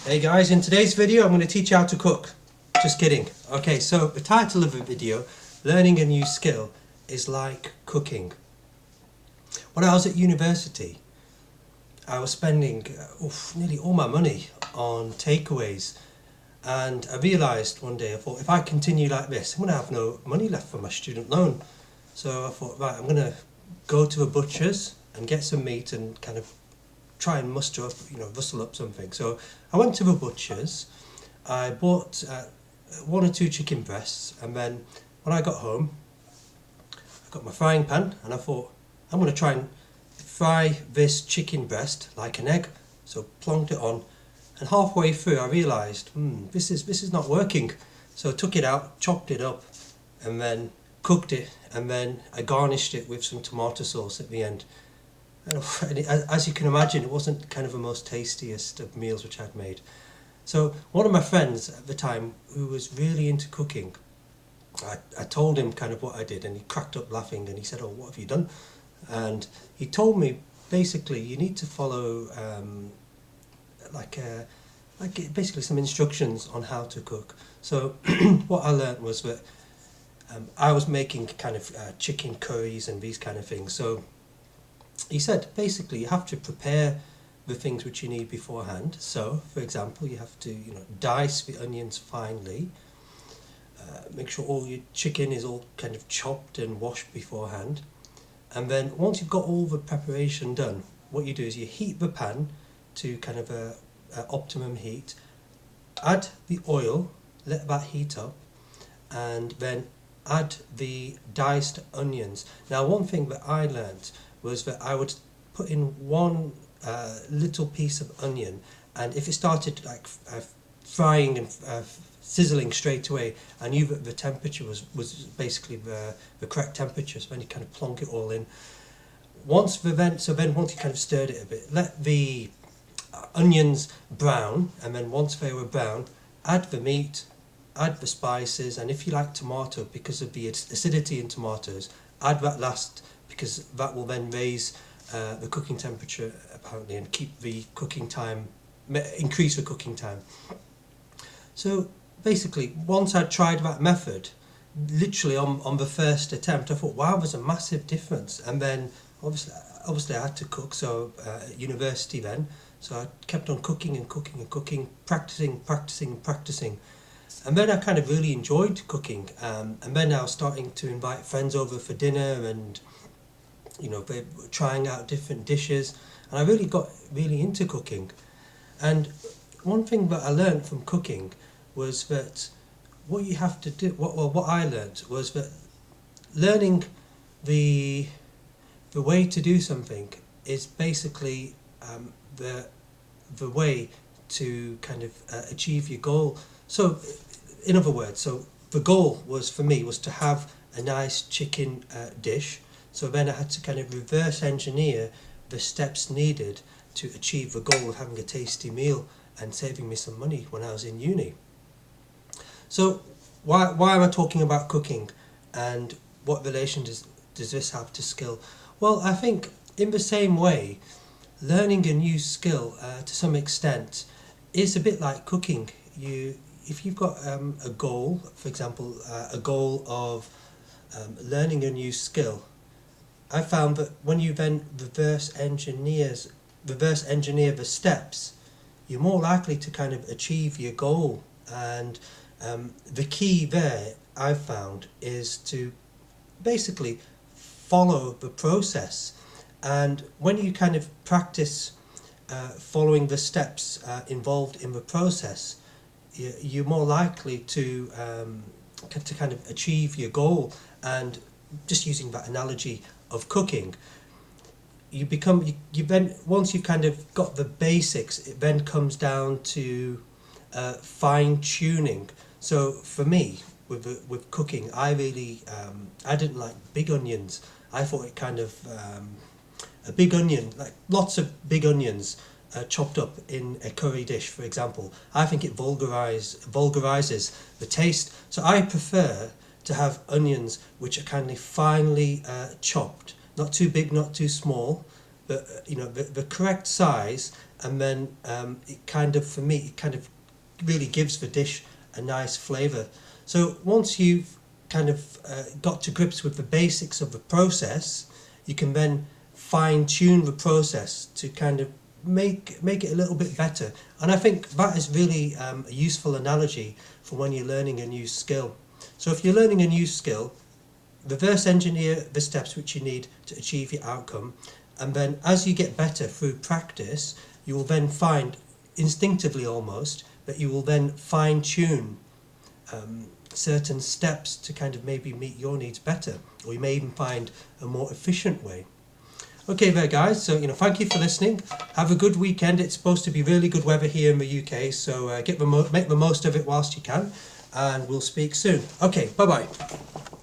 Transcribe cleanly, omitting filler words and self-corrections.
Hey guys, in today's video I'm going to teach you how to cook. Just kidding. Okay, so the title of the video, learning a new skill, is like cooking. When I was at university, I was spending nearly all my money on takeaways, and I realised one day, I thought, if I continue like this, I'm going to have no money left for my student loan. So I thought, right, I'm going to go to a butcher's and get some meat and kind of try and muster up, rustle up something. So I went to the butcher's, I bought one or two chicken breasts, and then when I got home, I got my frying pan and I thought, I'm going to try and fry this chicken breast like an egg. So plonked it on, and halfway through I realised, this is not working. So I took it out, chopped it up, and then cooked it, and then I garnished it with some tomato sauce at the end. And as you can imagine, it wasn't kind of the most tastiest of meals which I'd made. So one of my friends at the time, who was really into cooking, I told him kind of what I did, and he cracked up laughing and he said, "Oh, what have you done?" And he told me, basically, you need to follow basically some instructions on how to cook. So what I learned was that I was making kind of chicken curries and these kind of things. So he said, basically, you have to prepare the things which you need beforehand. So, for example, you have to, dice the onions finely. Make sure all your chicken is all kind of chopped and washed beforehand. And then once you've got all the preparation done, what you do is you heat the pan to kind of a optimum heat. Add the oil, let that heat up, and then add the diced onions. Now, one thing that I learned was that I would put in one little piece of onion, and if it started like frying and sizzling straight away, I knew that the temperature was basically the correct temperature. So then you kind of plonk it all in. Once you kind of stirred it a bit, let the onions brown, and then once they were brown, add the meat, add the spices, and if you like tomato, because of the acidity in tomatoes, add that last, because that will then raise the cooking temperature apparently and keep the cooking time, increase the cooking time. So basically, once I tried that method, literally on the first attempt, I thought, wow, there's a massive difference. And then obviously I had to cook, so at university then, so I kept on cooking and cooking and cooking, practicing. And then I kind of really enjoyed cooking, and then I was starting to invite friends over for dinner, and they were trying out different dishes, and I really got really into cooking. And one thing that I learned from cooking was that what you have to do, what I learned was that learning the way to do something is basically the way to kind of achieve your goal. So in other words, so the goal was, for me, was to have a nice chicken dish. So then I had to kind of reverse engineer the steps needed to achieve the goal of having a tasty meal and saving me some money when I was in uni. So why am I talking about cooking, and what relation does this have to skill? Well, I think in the same way, learning a new skill to some extent is a bit like cooking. If you've got a goal, for example, a goal of learning a new skill, I found that when you then reverse engineer the steps, you're more likely to kind of achieve your goal. And the key there, I've found, is to basically follow the process. And when you kind of practice following the steps involved in the process, you're more likely to kind of achieve your goal. And just using that analogy of cooking, you then, once you've kind of got the basics, it then comes down to fine tuning. So for me, with cooking, I really I didn't like big onions. I thought it kind of a big onion, like lots of big onions chopped up in a curry dish, for example, I think it vulgarizes the taste. So I prefer to have onions which are kind of finely chopped, not too big, not too small, but the correct size, and then it kind of, for me, it kind of really gives the dish a nice flavour. So once you've kind of got to grips with the basics of the process, you can then fine tune the process to kind of make it a little bit better. And I think that is really a useful analogy for when you're learning a new skill. So if you're learning a new skill, reverse engineer the steps which you need to achieve your outcome, and then as you get better through practice, you will then find, instinctively almost, that you will then fine tune certain steps to kind of maybe meet your needs better, or you may even find a more efficient way. Okay there guys, so thank you for listening. Have a good weekend. It's supposed to be really good weather here in the UK, so make the most of it whilst you can, and we'll speak soon. Okay, bye bye.